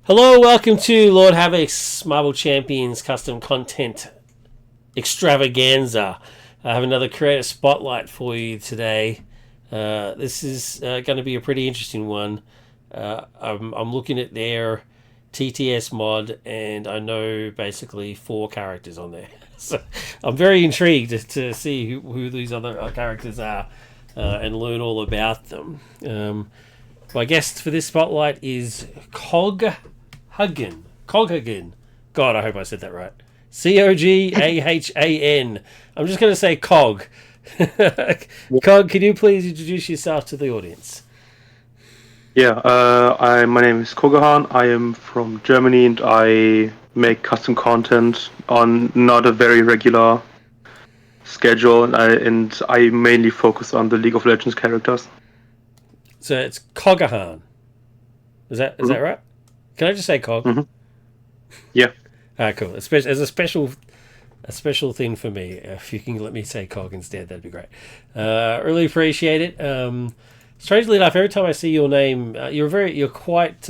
Hello, welcome to Lord Havoc's Marvel Champions custom content extravaganza. I have another creator spotlight for you today. This is going to be a pretty interesting one. I'm looking at their TTS mod, and I know basically 4 characters on there. So I'm very intrigued to see who these other characters are and learn all about them. My guest for this spotlight is Cogahan. Cogahan. God, I hope I said that right. Cogahan. I'm just going to say Cog. Cog, can you please introduce yourself to the audience? Yeah, my name is Cogahan. I am from Germany and I make custom content on not a very regular schedule, and I mainly focus on the League of Legends characters. So it's Cogahan. Is that Mm-hmm. right? Can I just say Cog? Mm-hmm. Yeah. Cool. As a special thing for me. If you can let me say Cog instead, that'd be great. Really appreciate it. Strangely enough, every time I see your name, you're quite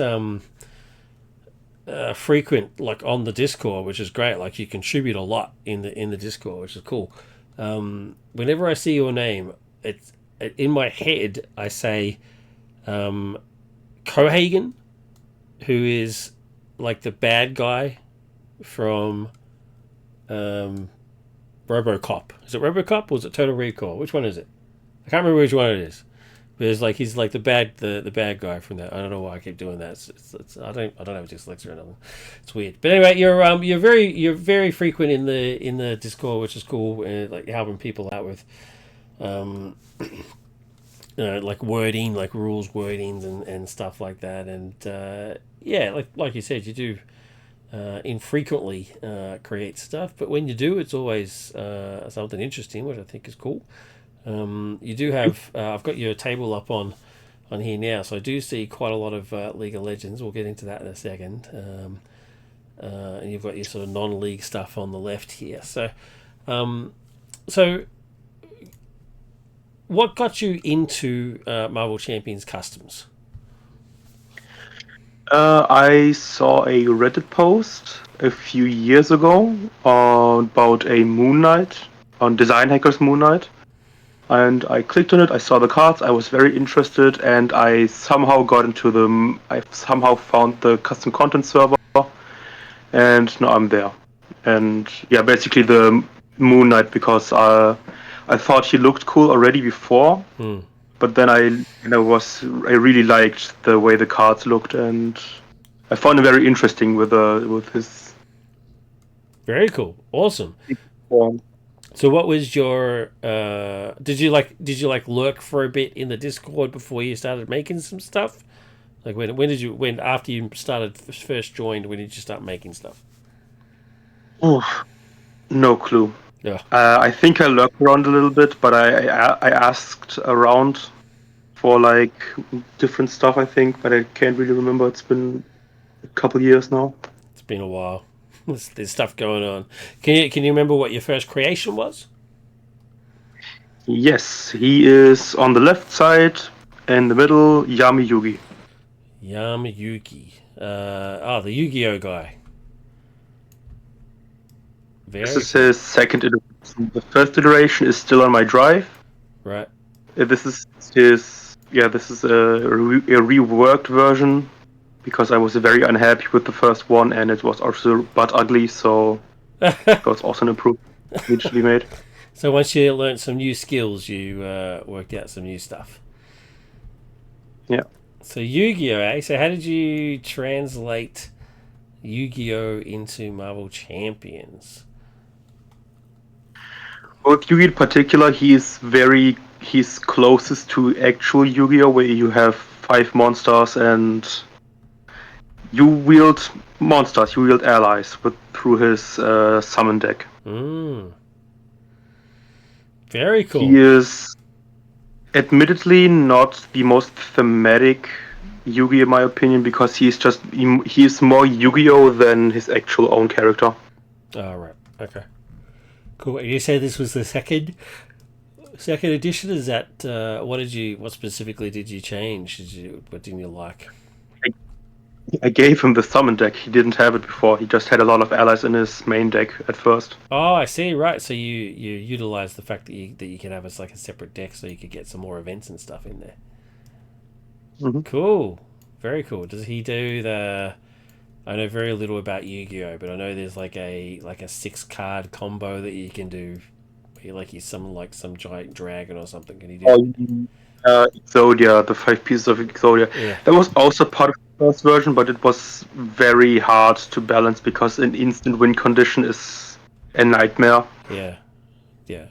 frequent, like on the Discord, which is great. Like you contribute a lot in the Discord, which is cool. Whenever I see your name, it's in my head. I say Cohagen, who is like the bad guy from RoboCop. Is it RoboCop or is it Total Recall? Which one is it? I can't remember which one it is. But it's like he's like the bad guy from that. I don't know why I keep doing that. I don't have dyslexia or nothing. It's weird. But anyway, you're very frequent in the Discord, which is cool. Like helping people out with like wording, like rules wordings and stuff like that. And yeah, like you said, you do infrequently create stuff, but when you do, it's always something interesting, which I think is cool. You do have I've got your table up on here now, so I do see quite a lot of League of Legends. We'll get into that in a second. And you've got your sort of non-league stuff on the left here. So what got you into Marvel Champions customs? I saw a Reddit post a few years ago about a Moon Knight, on Design Hackers Moon Knight. And I clicked on it, I saw the cards, I was very interested, and I somehow found the custom content server, and now I'm there. And yeah, basically the Moon Knight, because I thought he looked cool already before, Hmm. but then I really liked the way the cards looked, and I found it very interesting with his Very cool, awesome. form. So what was your did you lurk for a bit in the Discord before you started making some stuff? Like when after you started first joined, when did you start making stuff? Oof, no clue. Yeah. I think I lurked around a little bit, but I asked around for like different stuff, I think, but I can't really remember. It's been a couple years now. It's been a while. There's stuff going on. Can you remember what your first creation was? Yes, he is on the left side, in the middle, Yami Yugi. Yama Yugi. The Yu-Gi-Oh guy. This Very is cool. his second iteration. The first iteration is still on my drive. Right. This is this is a reworked version because I was very unhappy with the first one and it was also but ugly, so it was also an improvement needs to be made. So once you learned some new skills, you worked out some new stuff. Yeah. So Yu-Gi-Oh, eh? So how did you translate Yu-Gi-Oh into Marvel Champions? With Yugi in particular, he's closest to actual Yu-Gi-Oh, where you have 5 monsters and you wield you wield allies through his summon deck. Mm, very He cool. is admittedly not the most thematic Yugi in my opinion because he is more Yu-Gi-Oh than his actual own character. All right. Okay. Cool. And you say this was the second edition. Is that what specifically did you change? What didn't you like? I gave him the summon deck. He didn't have it before. He just had a lot of allies in his main deck at first. Oh, I see. Right. So you utilize the fact that you can have us like a separate deck, so you could get some more events and stuff in there. Hmm. Cool. Very cool. Does he do the? I know very little about Yu-Gi-Oh, but I know there's like a 6 card combo that you can do. Like he's some giant dragon or something. Can he do? Oh, Exodia, the 5 pieces of Exodia. Yeah. That was also part of the first version, but it was very hard to balance because an instant win condition is a nightmare. Yeah. Yeah.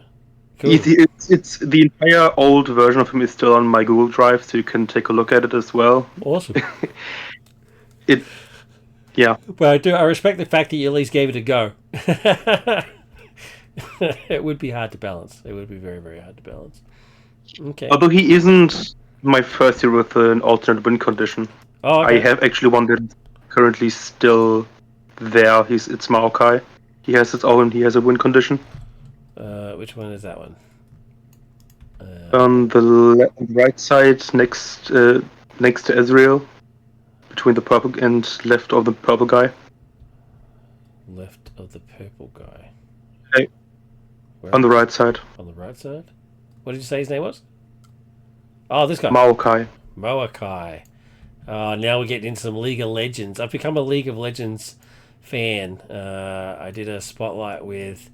Cool. It's the entire old version of him is still on my Google Drive, so you can take a look at it as well. Awesome. It, yeah. But I respect the fact that you at least gave it a go. It would be hard to balance. It would be very, very hard to balance. Okay. Although he isn't my first hero with an alternate win condition. Oh, I okay. have actually one that's currently still there. It's Maokai. He has its own. He has a win condition. Which one is that one? On the right side, next to Ezreal, between the purple and left of the purple guy. Left of the purple guy. Okay. Where? On the right side, On the right side? What did you say his name was? Oh, this guy. Maokai. Moakai. Now we're getting into some League of Legends. I've become a League of Legends fan. I did a spotlight with,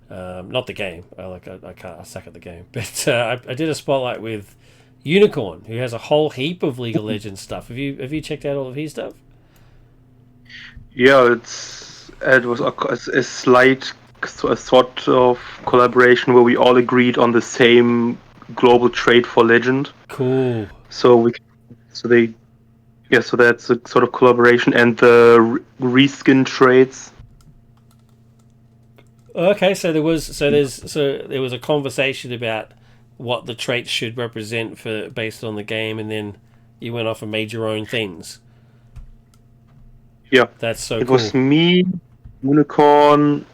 not the game. I suck at the game, but I did a spotlight with Unicorn, who has a whole heap of League of Legends stuff. Have you checked out all of his stuff? Yeah, it was a slight a sort of collaboration where we all agreed on the same global trade for Legend. Cool. So we so they yeah so that's a sort of collaboration and the reskin trades. Okay, there was a conversation about what the traits should represent for based on the game, and then you went off and made your own things. Yeah, That's so it cool. was me, Unicorn,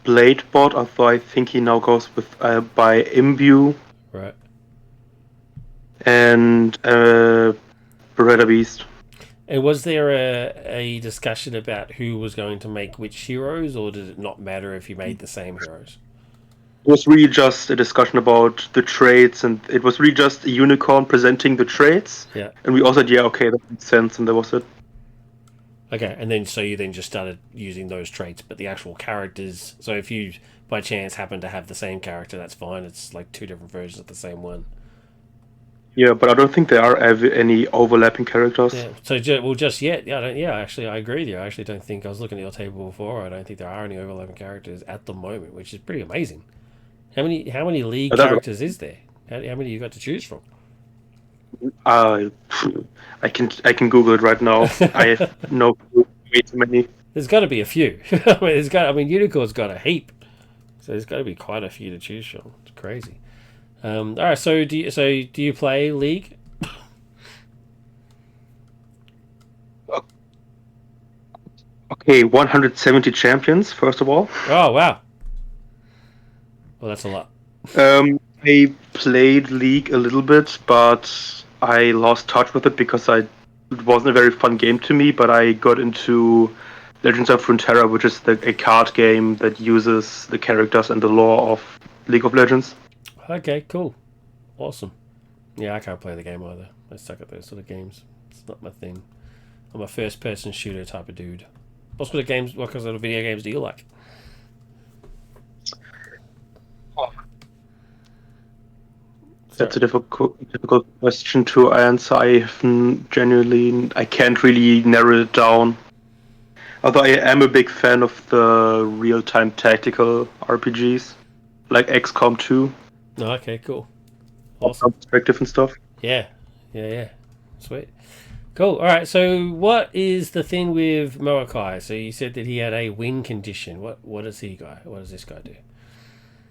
Bladebot. Although I think he now goes with by Imbue Right. and Beretta Beast. And was there a discussion about who was going to make which heroes, or did it not matter if you made the same heroes? It was really just a discussion about the traits, and it was really just a Unicorn presenting the traits. Yeah. And we all said, yeah, okay, that makes sense, and that was it. Okay, and then so you then just started using those traits, but the actual characters. So if you by chance happen to have the same character, that's fine. It's like 2 different versions of the same one. Yeah, but I don't think there are any overlapping characters. Yeah. So just yet, yeah, actually, I agree with you. I actually don't think I was looking at your table before. I don't think there are any overlapping characters at the moment, which is pretty amazing. How many league But that's, characters is there? How many you got to choose from? uh, I can Google it right now. I have no clue. Way too many. There's got to be a few. I mean, Unicorn's got a heap, so there's got to be quite a few to choose from. It's crazy. All right, so do you play League? Okay, 170 champions, first of all. Oh wow. Well, that's a lot. I played League a little bit, but I lost touch with it because it wasn't a very fun game to me. But I got into Legends of Runeterra, which is a card game that uses the characters and the lore of League of Legends. Okay, cool, awesome. Yeah, I can't play the game either. I suck at those sort of games. It's not my thing. I'm a first-person shooter type of dude. What sort of games? What kind of video games do you like? That's a difficult question to answer. I can't really narrow it down. Although I am a big fan of the real-time tactical RPGs, like XCOM 2, Oh, okay, cool, awesome. perspective and stuff. Yeah, yeah. Sweet. Cool. All right. So, what is the thing with Moakai? So, you said that he had a win condition. What does he guy? What does this guy do?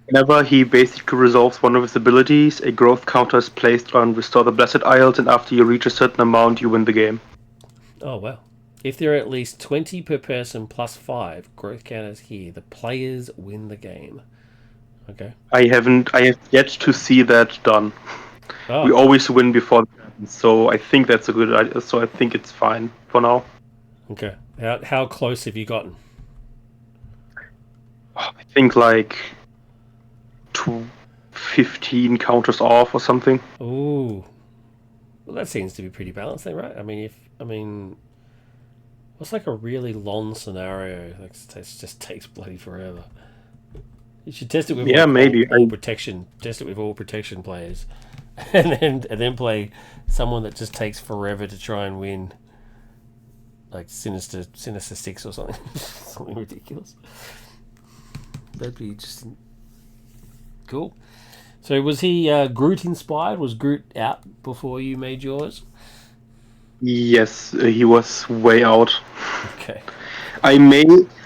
Whenever he basically resolves one of his abilities, a growth counter is placed on Restore the Blessed Isles, and after you reach a certain amount, you win the game. Oh wow! If there are at least 20 per person plus 5 growth counters here, the players win the game. Okay. I have yet to see that done. We Oh, always win before that happens, so I think that's a good idea. So I think it's fine for now. Okay. How close have you gotten? I think like 15 counters off or something. Ooh. Well, that seems to be pretty balanced then, right? What's like a really long scenario? Like it just takes bloody forever. You should test it with Yeah, like maybe. all protection. Test it with all protection players, and then play someone that just takes forever to try and win, like Sinister Six or something, something ridiculous. That'd be interesting. Cool. So was he Groot inspired? Was Groot out before you made yours? Yes, he was way out. Okay. I may.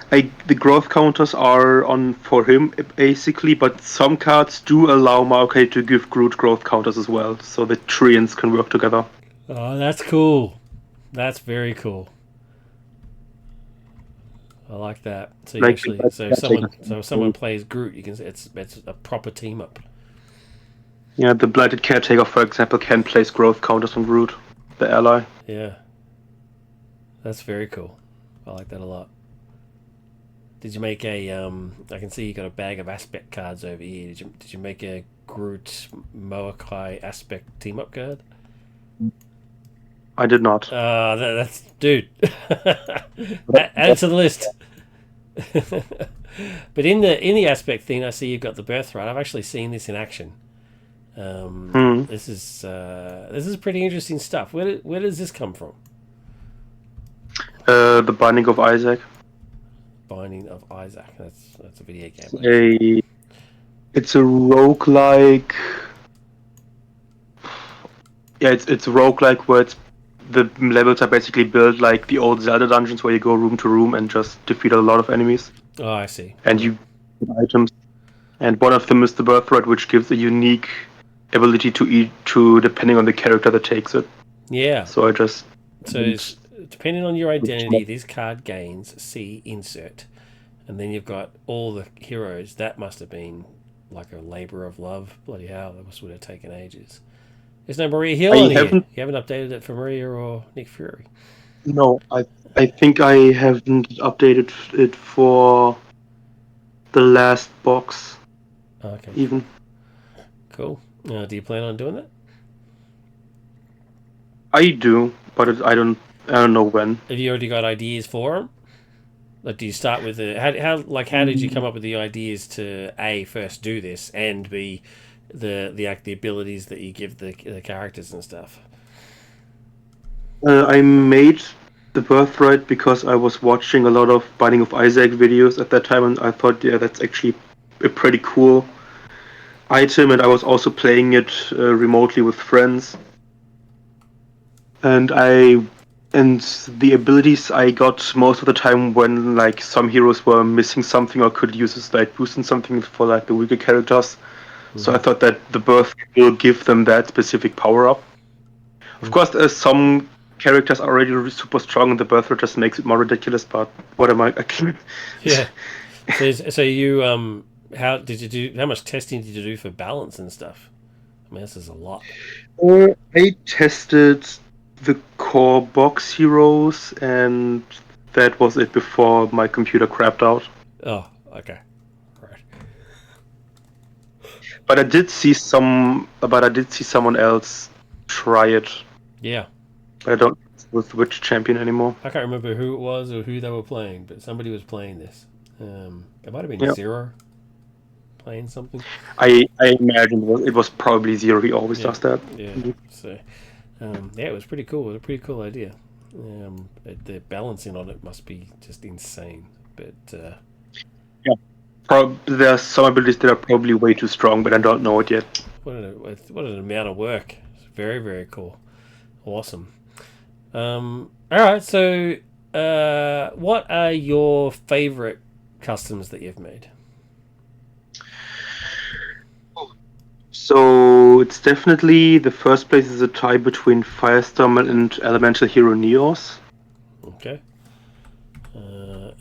The growth counters are on for him basically, but some cards do allow Maokai to give Groot growth counters as well, so the treants can work together. Oh, that's cool. That's very cool. I like that. So you Like actually, so if someone plays Groot, you can say it's a proper team up. yeah, the Blighted Caretaker, for example, can place growth counters on Groot, the ally. Yeah, that's very cool. I like that a lot. Did you make a? I can see you got a bag of aspect cards over here. Did you make a Groot Moakai aspect team up card? I did not. That's dude. Add it to the list. But in the aspect thing, I see you've got the birthright. I've actually seen this in action. Hmm. This is pretty interesting stuff. Where does this come from? The Binding of Isaac. Binding of Isaac. That's a video game. It's Actually. it's a roguelike. Yeah, it's roguelike where the levels are basically built like the old Zelda dungeons where you go room to room and just defeat a lot of enemies. Oh, I see. And Yeah. you get items. And one of them is the birthright, which gives a unique ability to eat to depending on the character that takes it. Yeah. So I just So depending on your identity, this card gains C insert, and then you've got all the heroes. That must have been like a labor of love. Bloody hell, that would have taken ages. There's no Maria Hill I on here. haven't. You haven't updated it for Maria or Nick Fury. No, I think I haven't updated it for the last box Oh, okay, even. cool. Do you plan on doing that? I do, but I don't know when. Have you already got ideas for them? Like, do you start with the how did you come up with the ideas to A, first do this, and B, the abilities that you give the characters and stuff? I made the birthright because I was watching a lot of Binding of Isaac videos at that time, and I thought, yeah, that's actually a pretty cool item. And I was also playing it remotely with friends, and and the abilities I got most of the time when like some heroes were missing something or could use a slight boost in something for like the weaker characters. So I Mm-hmm. thought that the birth will give them that specific power up. Of course, some characters are already super strong, and the birth rate just makes it more ridiculous. But what am I? Yeah. So you how did you do? How much testing did you do for balance and stuff? I mean, this is a lot. I tested the core box heroes, and that was it before my computer crapped out. Oh, okay, right. But I did see someone else try it. Yeah, But I don't know with which champion anymore. I can't remember who it was or who they were playing, but somebody was playing this. It might have been Yeah, Zero playing something. I imagine it was probably Zero. He always Yeah, does that. yeah. So yeah, it was pretty cool. It was a pretty cool idea. The balancing on it must be just insane. But Yeah, there's some abilities that are probably way too strong, but I don't know it yet. what an amount of work. It's very very cool. Awesome. All right. So what are your favorite customs that you've made? So it's definitely the first place is a tie between Firestorm and Elemental Hero Neos. Okay.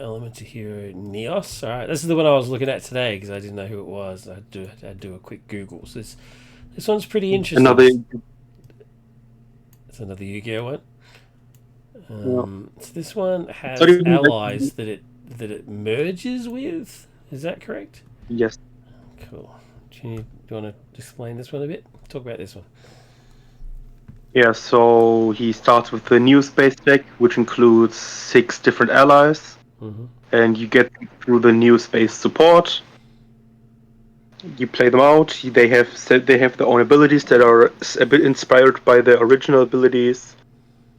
Elemental Hero Neos. All right. This is the one I was looking at today because I didn't know who it was. I'd do a quick Google. So this one's pretty interesting. Another It's another Yu-Gi-Oh one. Yeah. So this one It's not has even allies that it merges with. Is that correct? yes. Cool. Do you want to explain this one a bit? Talk about this one. Yeah, so he starts with the new space deck, which includes 6 different allies, Mm-hmm. and you get through the new space support. You play them out. They have their own abilities that are a bit inspired by the original abilities,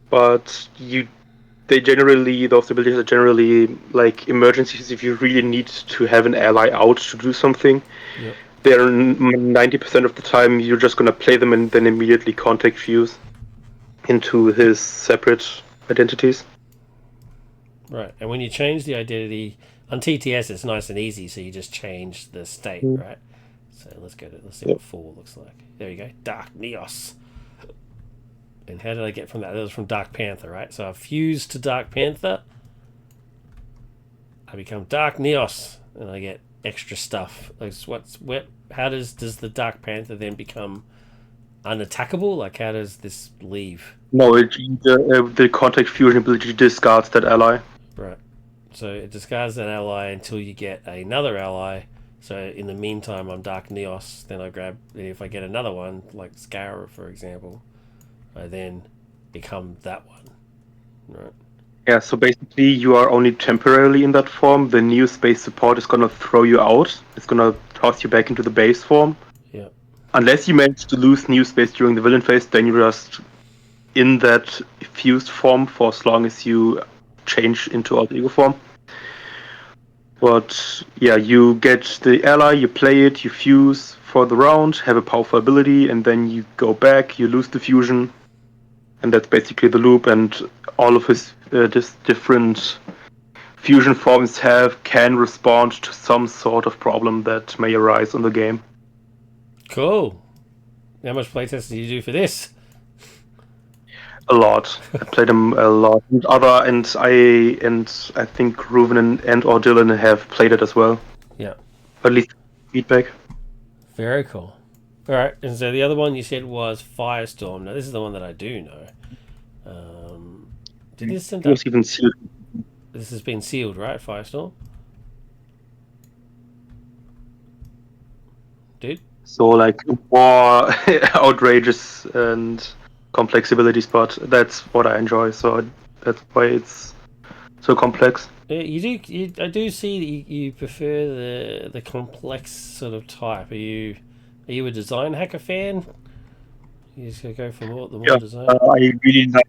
but those abilities are generally like emergencies if you really need to have an ally out to do something. Yep. They're 90% of the time you're just gonna play them and then immediately contact fuse into his separate identities. Right. And when you change the identity on TTS, it's nice and easy. So you just change the state, right? So let's see Yep. what 4 looks like. There you go. Dark Neos. And how did I get from that? That was from Dark Panther, right? So I fused to Dark Panther. I become Dark Neos, and I get extra stuff. Like how does the Dark Panther then become unattackable? Like how does this leave? No, the contact fusion ability discards that ally. Right. So it discards that ally until you get another ally. So in the meantime, I'm Dark Neos. Then I grab. If I get another one, like Scara, for example, I then become that one. Right. Yeah, so basically you are only temporarily in that form. The new space support is gonna throw you out. It's gonna toss you back into the base form. Yeah. Unless you manage to lose new space during the villain phase, then you're just in that fused form for as long as you change into alter ego form. But yeah, you get the ally, you play it, you fuse for the round, have a powerful ability, and then you go back, you lose the fusion, and that's basically the loop. And all of his different fusion forms can respond to some sort of problem that may arise on the game. Cool. How much playtest did you do for this? A lot. I played them a lot. And I think Ruven and or Dylan have played it as well. Yeah. At least feedback. Very cool. All right. And so the other one you said was Firestorm. Now this is the one that I do know. Did this end It up? was even sealed. This has been sealed, right? Firestorm, dude. So like more outrageous and complex abilities, but that's what I enjoy. So that's why it's so complex. Yeah, you do. I do see that you prefer the complex sort of type. Are you a design hacker fan? You just gonna go for the more Yeah, design. I really liked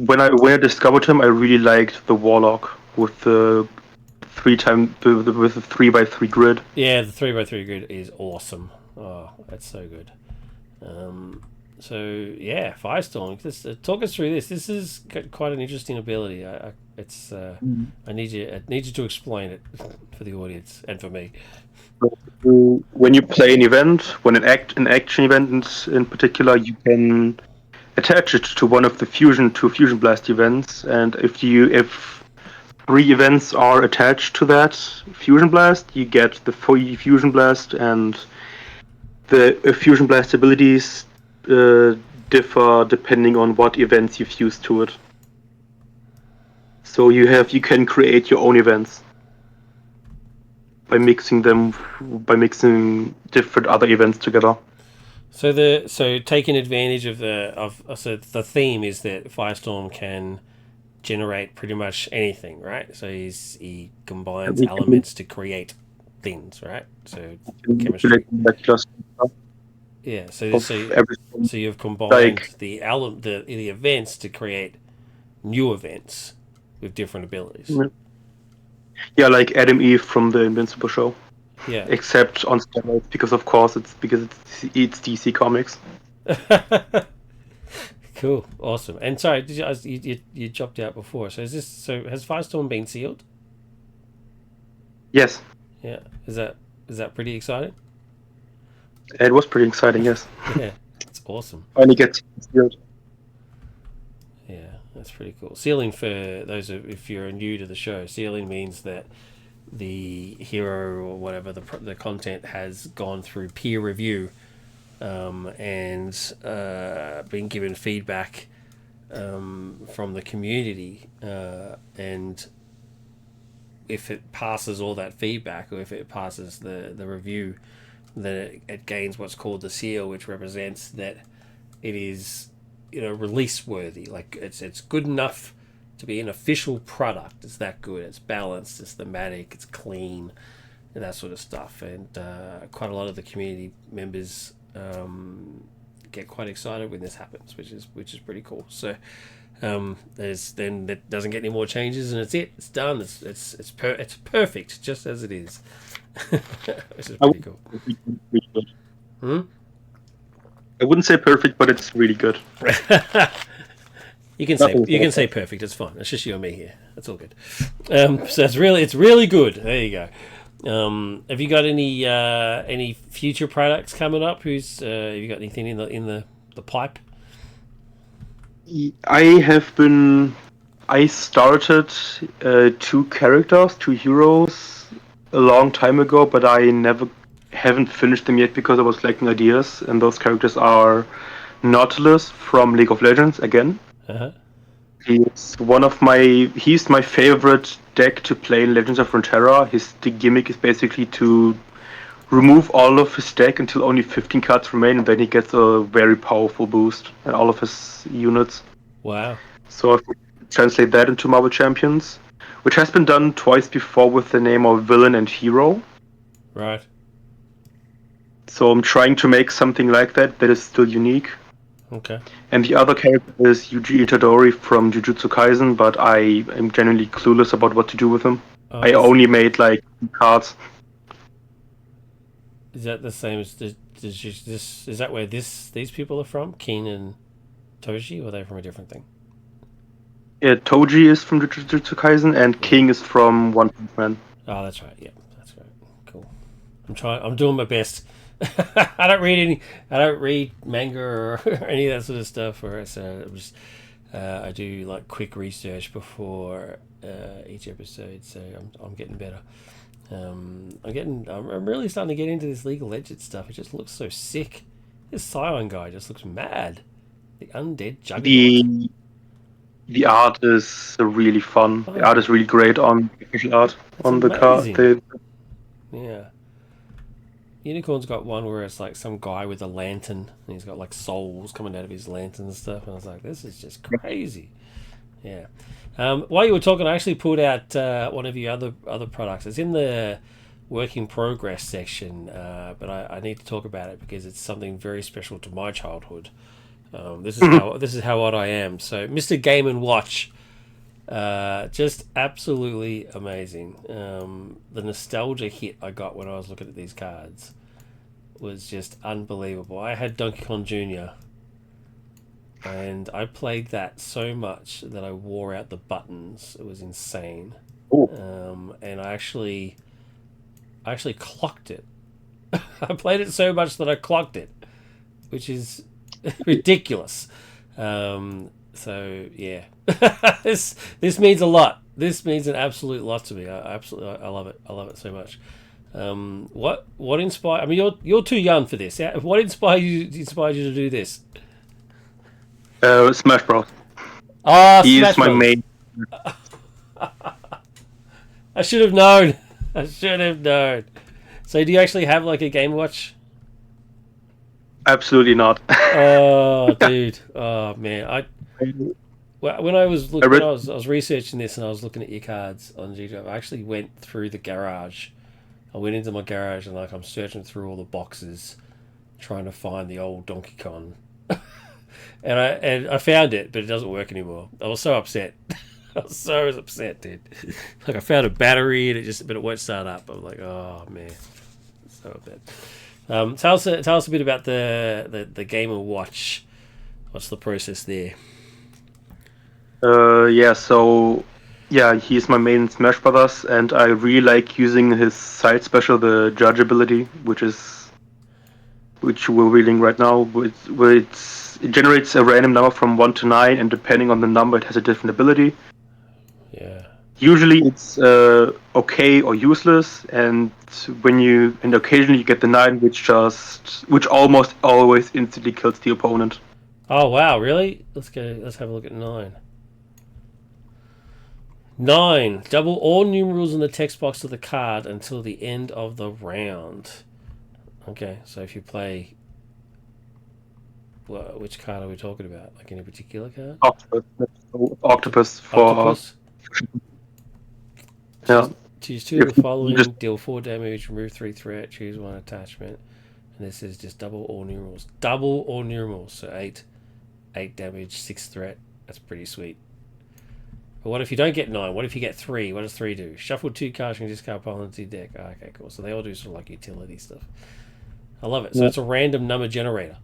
when I discovered him. I really liked the Warlock with the with the 3x3 grid. Yeah, the 3x3 grid is awesome. Oh, that's so good. So yeah, Firestorm. Talk us through this. This is quite an interesting ability. It's I need you to explain it for the audience and for me. When you play an event, an action event in particular, you can attach it to one of the fusion blast events, and if 3 events are attached to that fusion blast, you get the full fusion blast, and the fusion blast abilities uh, differ depending on what events you fuse to it. So you can create your own events by mixing different other events together. So taking advantage of so the theme is that Firestorm can generate pretty much anything, right? So he combines We can elements to create things, right? So manipulate chemistry. like just Yeah. So of so everything. so you've combined Like the events to create new events with different abilities. yeah, like Adam Eve from the Invincible show, Yeah. except on steroids because of course it's DC Comics. Cool. Awesome. And sorry, you dropped out before. So has Firestorm been sealed? Yes, Yeah. Is that pretty exciting? it was pretty exciting. Yes, Yeah. It's awesome. finally gets sealed. Yeah, that's pretty cool. Sealing, for those if you're new to the show, sealing means that the hero or whatever the content has gone through peer review, and been given feedback from the community, and if it passes all that feedback, or if it passes the review, then it gains what's called the seal, which represents that it is, release worthy. Like it's good enough to be an official product. It's that good. It's balanced. It's thematic. It's clean, and that sort of stuff. And quite a lot of the community members get quite excited when this happens, which is pretty cool. So then it doesn't get any more changes, and it's done. It's perfect just as it is, which is pretty cool. I wouldn't say perfect, but it's really good. You can say perfect. It's fine. It's just you and me here. That's all good. So it's really good. There you go. Have you got any future products coming up? Have you got anything in the pipe? I started 2 characters, 2 heroes a long time ago, but I haven't finished them yet because I was lacking ideas. And those characters are Nautilus from League of Legends again. Uh-huh. He's my favorite deck to play in Legends of Runeterra. The gimmick is basically to remove all of his deck until only 15 cards remain, and then he gets a very powerful boost and all of his units. Wow. So I've translate that into Marvel Champions, which has been done twice before with the name of Villain and Hero. Right. So I'm trying to make something like that is still unique. Okay. And the other character is Yuji Itadori from Jujutsu Kaisen, but I am genuinely clueless about what to do with him. I only made like cards. Is that the same as this? Is that where these people are from? Keen and Toji, or are they from a different thing? Yeah, Toji is from Jujutsu Kaisen, and King is from One Punch Man. Oh, that's right. Yeah, that's right. Cool. I'm doing my best. I don't read manga or any of that sort of stuff. I do like quick research before each episode, so I'm getting better. I'm really starting to get into this League of Legends stuff. It just looks so sick. This Scion guy just looks mad. The undead juggernaut. The art is really fun. The art is really great on visual art on the card. Yeah. Unicorn's got one where it's like some guy with a lantern, and he's got like souls coming out of his lantern and stuff. And I was like, this is just crazy. Yeah. While you were talking, I actually pulled out one of your other products. It's in the work in progress section, but I need to talk about it because it's something very special to my childhood. This is how odd I am. So, Mr. Game and Watch, just absolutely amazing. The nostalgia hit I got when I was looking at these cards was just unbelievable. I had Donkey Kong Jr. and I played that so much that I wore out the buttons. It was insane. And I actually clocked it. I played it so much that I clocked it, which is ridiculous. So yeah, this means a lot. This means an absolute lot to me. I love it. I love it so much. What inspired? I mean, you're too young for this. What inspired you to do this? Smash Bros. He is my main. I should have known. So, do you actually have like a Game Watch? Absolutely not. Oh, dude. Oh, man. When I was researching this and I was looking at your cards on G Drive, I actually went through the garage. I went into my garage and I'm searching through all the boxes, trying to find the old Donkey Kong, and I found it, but it doesn't work anymore. I was so upset. I was so upset, dude. Like I found a battery and but it won't start up. I'm like, oh man, so bad. Tell us a bit about the Game & Watch. What's the process there? He's my main Smash Brothers, and I really like using his side special, the Judge ability, which we're reading right now. Where it generates a random number from 1 to 9, and depending on the number, it has a different ability. Yeah. Usually it's okay or useless, and occasionally you get the 9, which almost always instantly kills the opponent. Oh wow, really? Let's go. Let's have a look at 9. 9. Double all numerals in the text box of the card until the end of the round. Okay, so if you play, well, which card are we talking about? Like any particular card? Octopus. Octopus for Octopus. yeah. Choose 2 of If the you just following. Deal 4 damage. Remove 3 threat. Choose 1 attachment. And this is just double all numerals. Double all numerals. So 8 damage, 6 threat. That's pretty sweet. But what if you don't get 9? What if you get 3? What does 3 do? Shuffle 2 cards and discard pile into your deck. Oh, okay, cool. So they all do sort of like utility stuff. I love it. So it's a random number generator.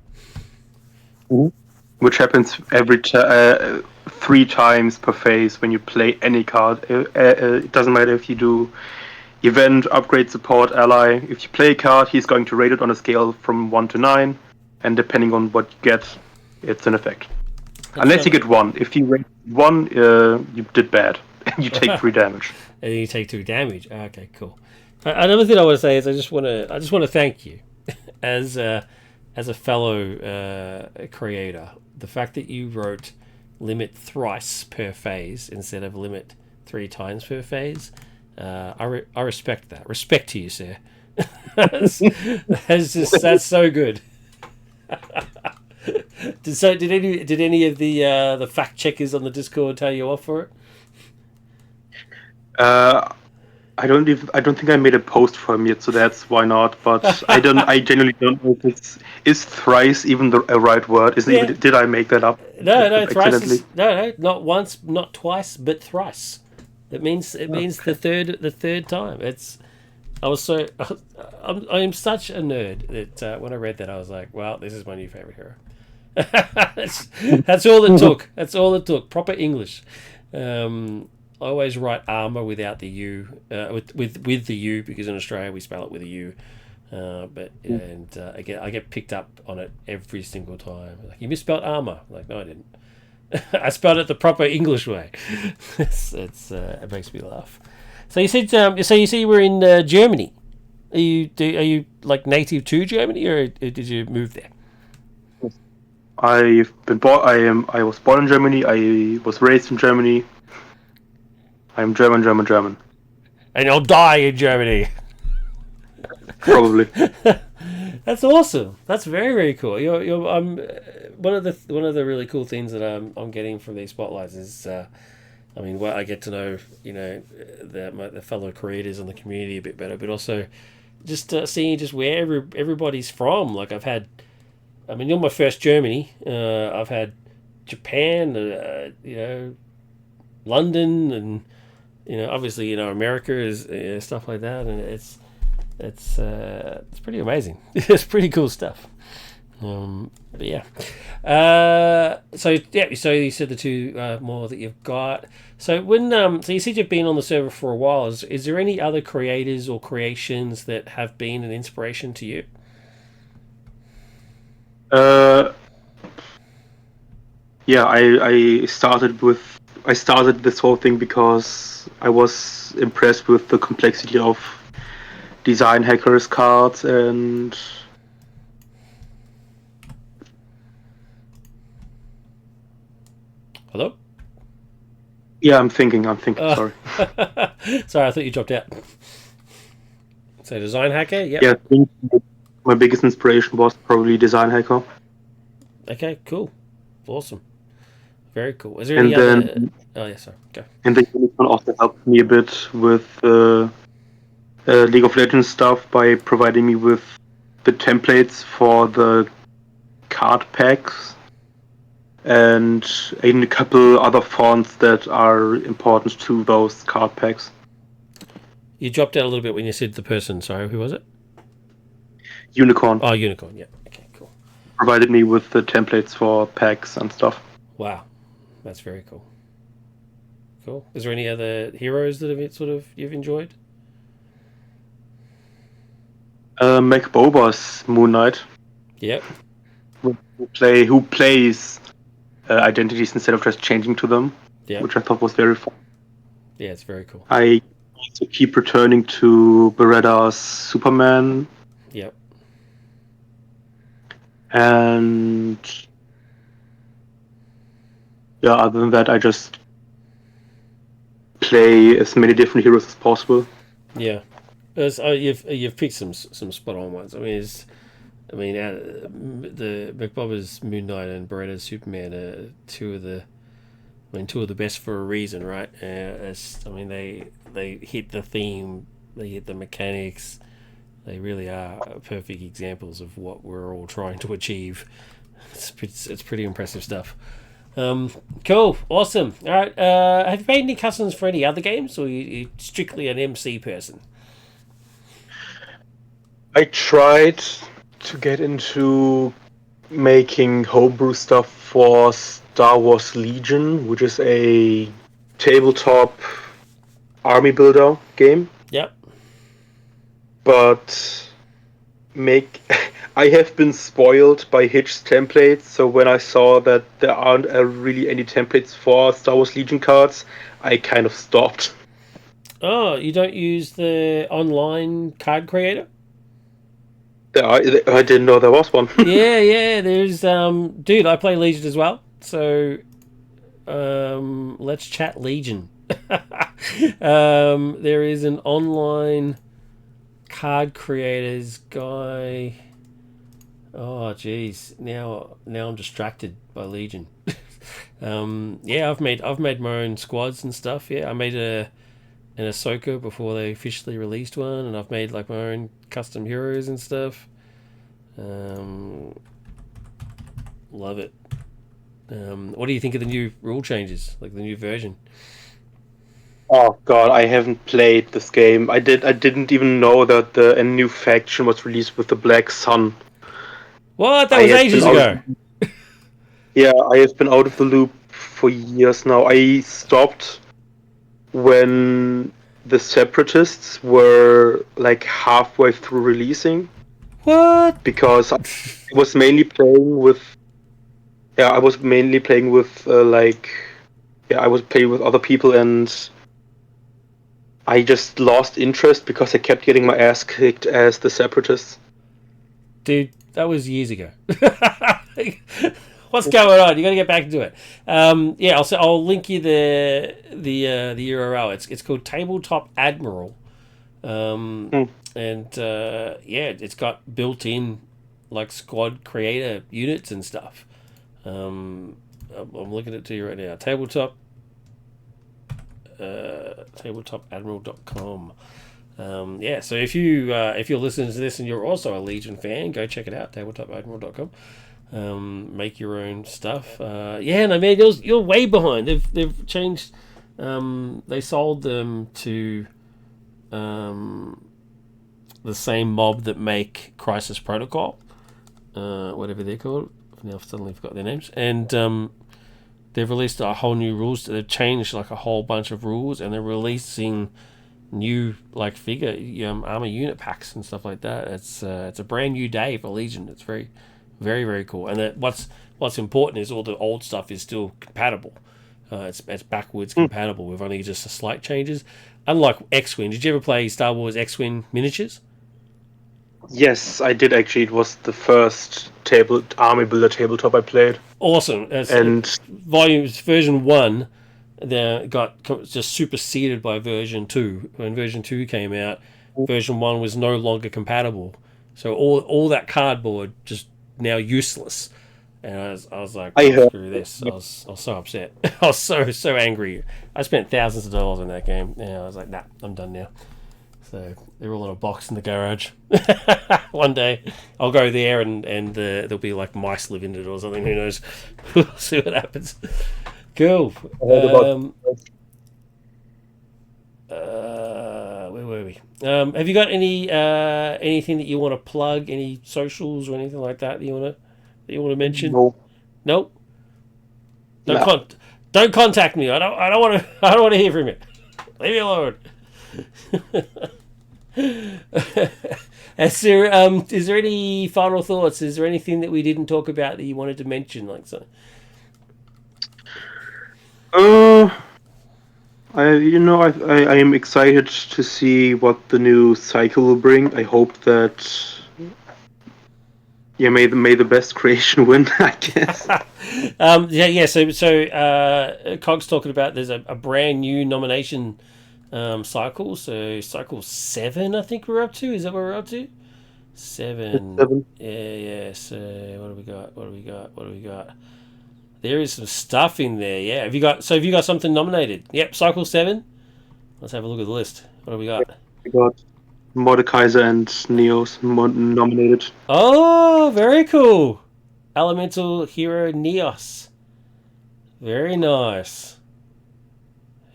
which happens every 3 times per phase when you play any card. It doesn't matter if you do event, upgrade, support, ally. If you play a card, he's going to rate it on a scale from 1 to 9, and depending on what you get, it's an effect. Unless you get 1. If you rate 1, you did bad. You take 3 damage. And then you take 2 damage. Okay, cool. Another thing I want to say is I just want to thank you as a fellow creator. The fact that you wrote limit thrice per phase instead of limit 3 times per phase, I respect that. Respect to you, sir. that's so good. Did any of the fact checkers on the Discord tell you off for it? I don't think I made a post for him yet, so that's why not. But I genuinely don't know if is thrice even a right word. Did I make that up? No, thrice is, no, not once, not twice, but thrice. It means the third time. I am such a nerd that when I read that I was like, well, this is my new favorite hero. That's all it took. That's all it took. Proper English. I always write armor without the U, with the U, because in Australia we spell it with a U. I get picked up on it every single time. Like, you misspelled armor. I'm like, no, I didn't. I spelled it the proper English way. It makes me laugh. So you said you were in Germany. Are you like native to Germany, or did you move there? I've been born. I was born in Germany. I was raised in Germany. I'm German. And you'll die in Germany. Probably. That's awesome. That's very, very cool. One of the really cool things that I'm getting from these spotlights is, I get to know the fellow creators and the community a bit better, but also just seeing just where everybody's from. Like you're my first Germany. I've had Japan, London, and obviously America is stuff like that, and it's pretty amazing. It's pretty cool stuff. But yeah. So you said the 2 more that you've got. So so you said you've been on the server for a while. Is there any other creators or creations that have been an inspiration to you? Yeah, I started this whole thing because I was impressed with the complexity of design hackers cards and Hello? Yeah, I'm thinking, sorry. Sorry, I thought you dropped out. So design hacker, yep. Yeah, I think my biggest inspiration was probably design hacker. Okay, cool. Awesome. Very cool. Is there any other... Oh, yeah, sorry. Go. And the Unicorn also helped me a bit with League of Legends stuff by providing me with the templates for the card packs and even a couple other fonts that are important to those card packs. You dropped out a little bit when you said the person. Sorry, who was it? Unicorn. Oh, Unicorn, yeah. Okay, cool. Provided me with the templates for packs and stuff. Wow. That's very cool. Cool. Is there any other heroes that you've enjoyed? Mac Boba's Moon Knight. Yep. Who plays identities instead of just changing to them. Yep. Which I thought was very fun. Yeah, it's very cool. I also keep returning to Beretta's Superman. Yep. And yeah, other than that, I just play as many different heroes as possible. Yeah. You've picked some spot on ones. The McBobber's Moon Knight and Beretta's Superman are two of the best for a reason, right? They hit the theme, they hit the mechanics. They really are perfect examples of what we're all trying to achieve. It's pretty impressive stuff. Cool, awesome. All right, have you made any customs for any other games, or are you strictly an MC person? I tried to get into making homebrew stuff for Star Wars Legion, which is a tabletop army builder game. Yep. But make I have been spoiled by Hitch's templates, so when I saw that there aren't really any templates for Star Wars Legion cards, I kind of stopped. Oh, you don't use the online card creator? I didn't know there was one. Yeah. There's dude, I play Legion as well. So let's chat Legion. There is an online card creators guy. Oh jeez, now I'm distracted by Legion. Yeah, I've made my own squads and stuff. Yeah, I made an Ahsoka before they officially released one, and I've made like my own custom heroes and stuff. Love it. What do you think of the new rule changes, like the new version? Oh god, I haven't played this game. I didn't even know that a new faction was released with the Black Sun. What? That I was have been ages ago. Yeah, I have been out of the loop for years now. I stopped when the Separatists were like halfway through releasing What? because I was mainly playing with I was mainly playing with I was playing with other people, and I just lost interest because I kept getting my ass kicked as the Separatists. Dude, that was years ago. What's going on? You got to get back into it. Yeah, I'll link you the URL. It's called Tabletop Admiral, Hmm. and yeah, it's got built-in like squad creator units and stuff. I'm looking at it to you right now. Tabletop admiral.com. Yeah, so if you're listening to this and you're also a Legion fan, go check it out. Tabletop admiral.com. Make your own stuff. Yeah, no man, you're way behind. They've changed. They sold them to the same mob that make Crisis Protocol, whatever they're called. I've now suddenly forgot their names, and they've released a whole new rules. They've changed like a whole bunch of rules, and they're releasing new like figure armor unit packs and stuff like that. It's a brand new day for Legion. It's very, very, very cool. And what's important is all the old stuff is still compatible. It's backwards compatible with only just a slight changes. Unlike X-Wing, did you ever play Star Wars X-Wing miniatures? Yes, I did actually. It was the first army builder tabletop I played, Awesome. and Version 1 got just superseded by version 2. When version 2 came out, version 1 was no longer compatible, so all that cardboard just now useless. And I was like, I oh, heard. screw this. I was so upset. I was so angry. I spent thousands of dollars on that game, and I was like, nah, I'm done now. So they're all in a box in the garage. One day I'll go there and there'll be like mice live in it or something. Who knows? We'll see what happens. Cool. Where were we? Have you got anything that you want to plug? Any socials or anything like that you want to mention? No, Nope. Don't no. don't contact me. I don't want to. I don't want to hear from you. Leave me alone. Is there any final thoughts? Is there anything that we didn't talk about that you wanted to mention? Like so. Uh, I am excited to see what the new cycle will bring. I hope that Yeah, may the best creation win, I guess. So Cog's talking about there's a brand new nomination cycle. So cycle 7, I think we're up to. Is that what we're up to? 7. 7. Yeah. So what do we got? What do we got? There is some stuff in there. Yeah. Have you got something nominated? Yep. Cycle 7. Let's have a look at the list. What do we got? We got Mordekaiser and Neos nominated. Oh, very cool. Elemental Hero Neos. Very nice.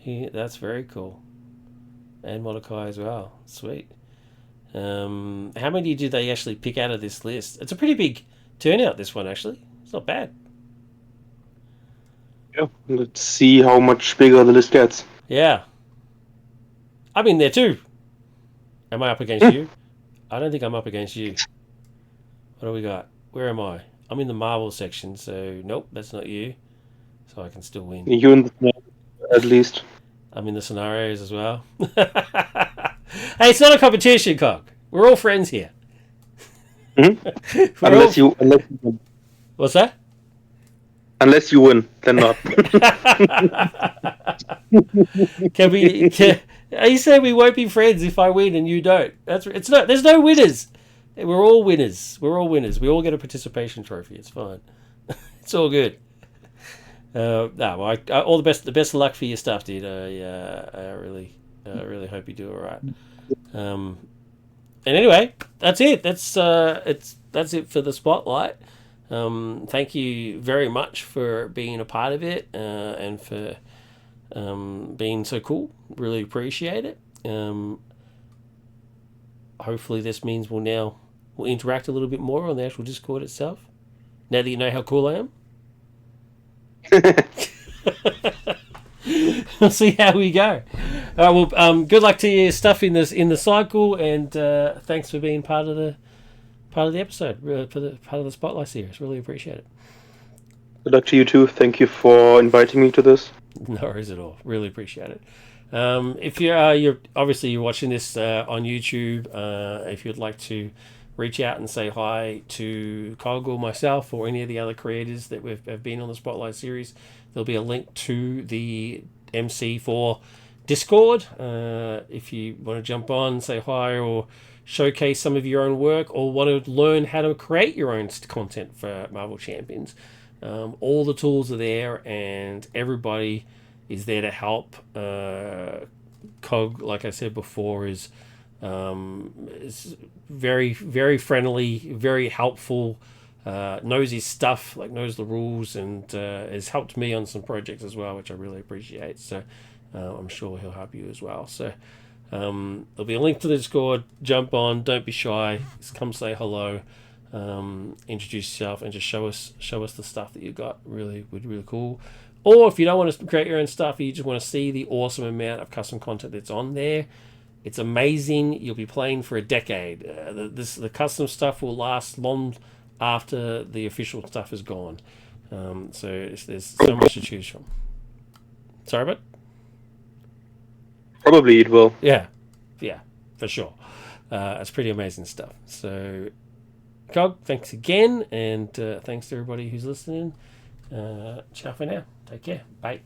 That's very cool. And Mordecai as well. Sweet. How many did they actually pick out of this list? It's a pretty big turnout, this one, actually. It's not bad. Yeah, let's see how much bigger the list gets. Yeah. I'm in there too. Am I up against you? I don't think I'm up against you. What do we got? Where am I? I'm in the Marvel section, so nope, that's not you. So I can still win. You in the at least. I'm in the scenarios as well. Hey, it's not a competition, Cock. We're all friends here. Mm-hmm. Unless you win. What's that? Unless you win, then not. Are you saying we won't be friends if I win and you don't? There's no winners. We're all winners. We all get a participation trophy. It's fine. It's all good. All the best of luck for your stuff, dude. I really hope you do all right. And anyway, that's it. That's it for the spotlight. Thank you very much for being a part of it and for being so cool. Really appreciate it. Hopefully, this means we'll interact a little bit more on the actual Discord itself. Now that you know how cool I am. We'll see how we go. All right, well, good luck to your stuff in the cycle, and thanks for being part of the episode, for the part of the Spotlight series. Really appreciate it. Good luck to you too. Thank you for inviting me to this. No worries at all. Really appreciate it. If you're watching this on YouTube, if you'd like to reach out and say hi to Cog or myself or any of the other creators that have been on the Spotlight series, there'll be a link to the MC4 Discord. If you want to jump on, say hi, or showcase some of your own work, or want to learn how to create your own content for Marvel Champions, all the tools are there, and everybody is there to help. Cog, like I said before, is very, very friendly, very helpful, knows his stuff, knows the rules, and has helped me on some projects as well, which I really appreciate. So I'm sure he'll help you as well. So there'll be a link to the Discord. Jump on, don't be shy, just come say hello, introduce yourself, and just show us the stuff that you got. Really cool. Or if you don't want to create your own stuff, you just want to see the awesome amount of custom content that's on there. It's amazing. You'll be playing for a decade. The custom stuff will last long after the official stuff is gone. So there's so much to choose from. Sorry, but probably it will. Yeah, for sure. It's pretty amazing stuff. So, Cog, thanks again, and thanks to everybody who's listening. Ciao for now. Take care. Bye.